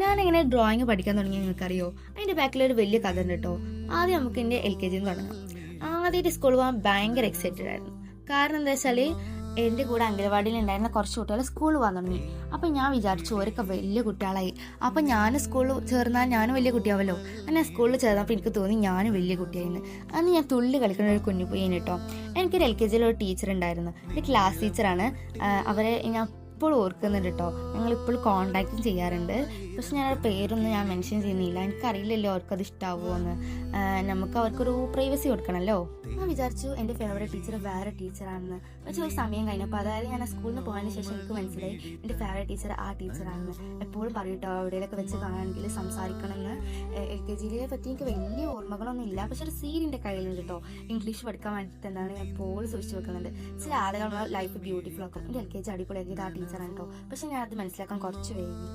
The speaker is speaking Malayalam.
ഞാനിങ്ങനെ ഡ്രോയിങ് പഠിക്കാൻ തുടങ്ങി നിങ്ങൾക്കറിയോ. അതിൻ്റെ ബാക്കിലൊരു വലിയ കഥ ഉണ്ട് കേട്ടോ. ആദ്യം നമുക്ക് എൻ്റെ LKG തുടങ്ങാം. ആദ്യമായിട്ട് സ്കൂളിൽ പോകാൻ ഭയങ്കര എക്സൈറ്റഡ് ആയിരുന്നു. കാരണം എന്താ വെച്ചാൽ എൻ്റെ കൂടെ അംഗനവാടിയിൽ ഉണ്ടായിരുന്ന കുറച്ച് കുട്ടികൾ സ്കൂളിൽ പോകാൻ തുടങ്ങി. അപ്പം ഞാൻ വിചാരിച്ചു ഓരൊക്കെ വലിയ കുട്ടികളായി. അപ്പം ഞാൻ സ്കൂളിൽ ചേർന്നാൽ ഞാനും വലിയ കുട്ടിയാവല്ലോ. അങ്ങനെ സ്കൂളിൽ ചേർന്നപ്പോൾ എനിക്ക് തോന്നി ഞാനും വലിയ കുട്ടിയായിരുന്നു. അന്ന് ഞാൻ തുള്ളി കളിക്കുന്ന ഒരു കുഞ്ഞു പയ്യൻ കേട്ടോ. എനിക്കൊരു LKGയിൽ ഒരു ടീച്ചർ ഉണ്ടായിരുന്നു. ഒരു ക്ലാസ് ടീച്ചറാണ്. അവരെ ഞാൻ ഇപ്പോഴും ഓർക്കുന്നുണ്ട് കേട്ടോ. ഞങ്ങളിപ്പോൾ കോണ്ടാക്റ്റും ചെയ്യാറുണ്ട്. പക്ഷെ ഞാൻ പേരൊന്നും ഞാൻ മെൻഷൻ ചെയ്യുന്നില്ല. എനിക്കറിയില്ലല്ലോ അവർക്കത് ഇഷ്ടമാവുമോ എന്ന്. നമുക്ക് അവർക്കൊരു പ്രൈവസി കൊടുക്കണമല്ലോ. ഞാൻ വിചാരിച്ചു എൻ്റെ ഫേവറേറ്റ് ടീച്ചർ വേറെ ടീച്ചറാണെന്ന്. പക്ഷെ ഒരു സമയം കഴിഞ്ഞപ്പോൾ, അതായത് ഞാൻ സ്കൂളിൽ നിന്ന് പോയതിന് ശേഷം എനിക്ക് മനസ്സിലായി എൻ്റെ ഫേവറേറ്റ് ടീച്ചർ ആ ടീച്ചറാണെന്ന്. എപ്പോഴും പറയൂട്ടോ എവിടെയൊക്കെ വെച്ച് കാണുകയാണെങ്കിൽ സംസാരിക്കണമെന്ന്. LKGയിലെ പറ്റി എനിക്ക് വലിയ ഓർമ്മകളൊന്നും ഇല്ല. പക്ഷെ ഒരു സീരിൻ്റെ കയ്യിലുണ്ട് കേട്ടോ. ഇംഗ്ലീഷ് പഠിക്കാൻ വേണ്ടിയിട്ട് എന്താണ് ഞാൻ എപ്പോഴും സൂക്ഷിച്ച് വെക്കുന്നുണ്ട്. ചില ആളുകളുടെ ലൈഫ് ബ്യൂട്ടിഫുൾ ആക്കും. എൻ്റെ LKG അടിപൊളിയാക്കിയത് ആ ടീച്ചറാണ് കേട്ടോ. പക്ഷെ ഞാൻ അത് മനസ്സിലാക്കാൻ കുറച്ച് വൈകി.